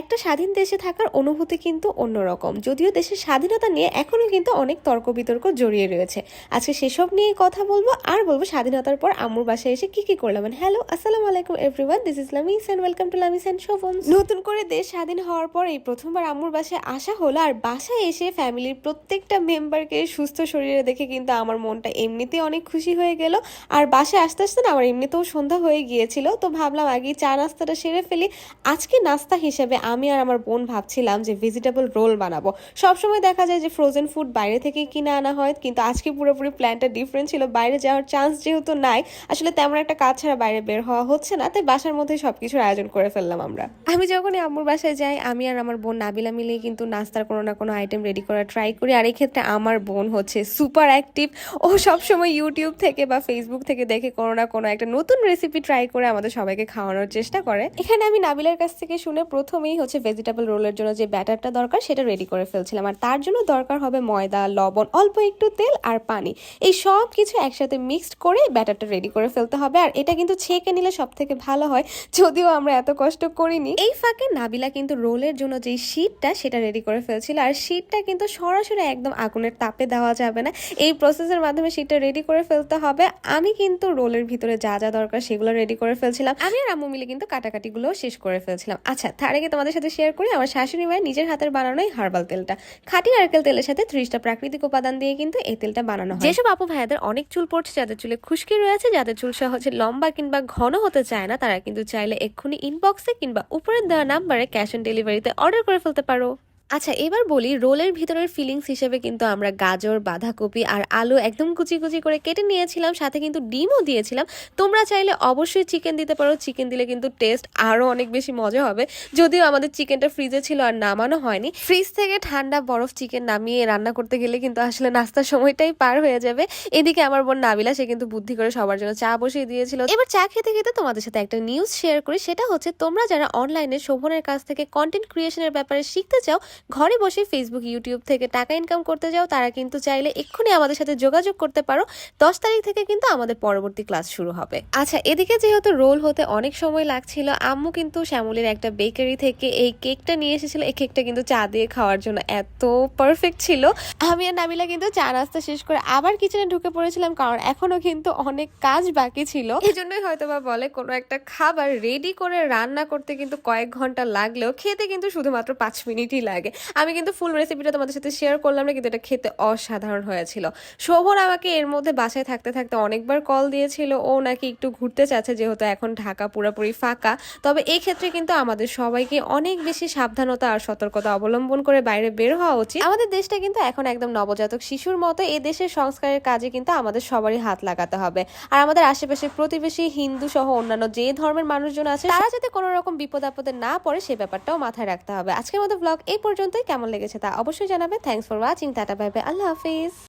একটা স্বাধীন দেশে থাকার অনুভূতি কিন্তু অন্যরকম। যদিও দেশের স্বাধীনতা নিয়ে এখনো কিন্তু অনেক তর্ক বিতর্ক জড়িয়ে রয়েছে। আজকে সেসব নিয়ে কথা বলবো আর বলবো স্বাধীনতার পর আম্মুর বাসায় এসে কি কি করলাম। হ্যালো, আসসালামু আলাইকুম everyone, this is Lamis and welcome to Lamis and Shovon's. নতুন করে দেশ স্বাধীন হওয়ার পর এই প্রথমবার আম্মুর বাসায় আসা হলো, আর বাসায় এসে ফ্যামিলির প্রত্যেকটা মেম্বারকে সুস্থ শরীরে দেখে কিন্তু আমার মনটা এমনিতেই অনেক খুশি হয়ে গেল। আর বাসায় আসতে আসতে না আমার এমনিতেও সন্ধ্যা হয়ে গিয়েছিল, তো ভাবলাম আগে চা নাস্তাটা সেরে ফেলি। আজকে নাস্তা হিসেবে আমি আর আমার বোন ভাবছিলাম যে ভেজিটেবল রোল বানাবো। সবসময় দেখা যায় যে ফ্রোজেন ফুড বাইরে থেকে কিনে আনা হয়, কিন্তু আজকে পুরোপুরি প্ল্যানটা ডিফারেন্ট ছিল। বাইরে যাওয়ার চান্স যেহেতু নাই, আসলে তেমন একটা কাজ ছাড়া বাইরে বের হওয়া হচ্ছে না, তাই বাসার মধ্যে সবকিছুর আয়োজন করে ফেললাম আমরা। আমি যখনই আম্মুর বাসায় যাই, আমি আর আমার বোন নাবিলা মিলে কিন্তু নাস্তার কোনো না কোনো আইটেম রেডি করার ট্রাই করি। আর এই ক্ষেত্রে আমার বোন হচ্ছে সুপার অ্যাক্টিভ। ও সবসময় ইউটিউব থেকে বা ফেসবুক থেকে দেখে কোনো না কোনো একটা নতুন রেসিপি ট্রাই করে আমাদের সবাইকে খাওয়ানোর চেষ্টা করে। এখানে আমি নাবিলার কাছ থেকে শুনে প্রথমেই হচ্ছে ভেজিটেবল রোলের জন্য যে ব্যাটারটা দরকার সেটা রেডি করে ফেলছিলাম। আর তার জন্য দরকার হবে ময়দা, লবণ, অল্প একটু তেল আর পানি। এই সব কিছু একসাথে মিক্সড করে ব্যাটারটা রেডি করে ফেলতে হবে। আর এটা কিন্তু ছেঁকে নিলে সব থেকে ভালো হয়, যদিও আমরা এত কষ্ট করিনি। এই ফাঁকে নাবিলা কিন্তু রোলের জন্য যে শীটটা সেটা রেডি করে ফেলছিল। আর শীটটা কিন্তু সরাসরি একদম আগুনের তাপে দেওয়া যাবে না, এই প্রসেসের মাধ্যমে শীটটা রেডি করে ফেলতে হবে। আমি কিন্তু রোলের ভিতরে যা যা দরকার সেগুলো রেডি করে ফেলছিলাম। আমি আর আম্মু মিলে কিন্তু কাটাকাটিগুলো শেষ করে ফেলছিলাম। আচ্ছা, তার আগে তোমাদের সাথে শেয়ার করি আমার শাশুড়ি মায়ের নিজের হাতের বানানো এই হার্বাল তেলটা। খাঁটি নারকেল তেলের সাথে 30টা প্রাকৃতিক উপাদান দিয়ে কিন্তু এই তেলটা বানানো হয়। যেসব আপু ভাইয়াদের অনেক চুল পড়ছে, যাদের চুলে খুশকি রয়েছে, যাদের চুল সহজে লম্বা কিংবা ঘন হতে চায় না, তারা কিন্তু চাইলে এক্ষুনি ইনবক্সে কিংবা উপরের দেওয়া নাম্বারে ক্যাশ অন ডেলিভারিতে অর্ডার করে ফেলতে পারো। আচ্ছা, এবার বলি রোলের ভিতরের ফিলিংস হিসেবে কিন্তু আমরা গাজর, বাঁধাকপি আর আলু একদম কুচি কুচি করে কেটে নিয়েছিলাম, সাথে কিন্তু ডিমও দিয়েছিলাম। তোমরা চাইলে অবশ্যই চিকেন দিতে পারো, চিকেন দিলে কিন্তু টেস্ট আরও অনেক বেশি মজা হবে। যদিও আমাদের চিকেনটা ফ্রিজে ছিল আর নামানো হয়নি, ফ্রিজ থেকে ঠান্ডা বরফ চিকেন নামিয়ে রান্না করতে গেলে কিন্তু আসলে নাস্তার সময়টাই পার হয়ে যাবে। এদিকে আমার বোন নাবিলা, সে কিন্তু বুদ্ধি করে সবার জন্য চা বসিয়ে দিয়েছিল। এবার চা খেতে খেতে তোমাদের সাথে একটা নিউজ শেয়ার করি, সেটা হচ্ছে তোমরা যারা অনলাইনে শোভনের কাছ থেকে কন্টেন্ট ক্রিয়েশনের ব্যাপারে শিখতে চাও, ঘরে বসে ফেসবুক, ইউটিউব থেকে টাকা ইনকাম করতে যাও, তারা কিন্তু চাইলে এক্ষুনি আমাদের সাথে যোগাযোগ করতে পারো। 10 তারিখ থেকে কিন্তু আমাদের পরবর্তী ক্লাস শুরু হবে। আচ্ছা, এদিকে যেহেতু রোল হতে অনেক সময় লাগছিল, আম্মু কিন্তু শ্যামলীর একটা বেকারি থেকে এই কেকটা নিয়ে এসেছিল। এই কেকটা কিন্তু চা দিয়ে খাওয়ার জন্য এত পারফেক্ট ছিল। আমি আর নাবিলা কিন্তু চা নাস্তা শেষ করে আবার কিচেনে ঢুকে পড়েছিলাম, কারণ এখনো কিন্তু অনেক কাজ বাকি ছিল। এই জন্যই হয়তো বা বলে কোনো একটা খাবার রেডি করে রান্না করতে কিন্তু কয়েক ঘন্টা লাগলেও খেতে কিন্তু শুধুমাত্র 5 মিনিটই লাগে। আমি কিন্তু ফুল রেসিপিটা তোমাদের সাথে শেয়ার করলাম না, কিন্তু এটা খেতে অসাধারণ হয়েছিল। শোভন আমাকে এর মধ্যে বাসায় থাকতে থাকতে অনেকবার কল দিয়েছিল, ও নাকি একটু ঘুরতে চাচ্ছে, যেহেতু এখন ঢাকা পুরোপুরি ফাঁকা। তবে এই ক্ষেত্রে কিন্তু আমাদের সবাইকে অনেক বেশি সাবধানতা আর সতর্কতা অবলম্বন করে বাইরে বের হওয়া উচিত। আমাদের দেশটা কিন্তু এখন একদম নবজাতক শিশুর মতো, এই দেশের সংস্কারের কাজে কিন্তু আমাদের সবারই হাত লাগাতে হবে। আর আমাদের আশেপাশে প্রতিবেশী হিন্দু সহ অন্যান্য যে ধর্মের মানুষজন আছে, তারা যাতে কোনো রকম বিপদ আপদে না পড়ে সে ব্যাপারটাও মাথায় রাখতে হবে। আজকের মতো ব্লগ এই পর্যন্তই। কেমন লেগেছে তা অবশ্যই জানাবে। Thanks for watching. Tata, bye bye, Allah Hafiz.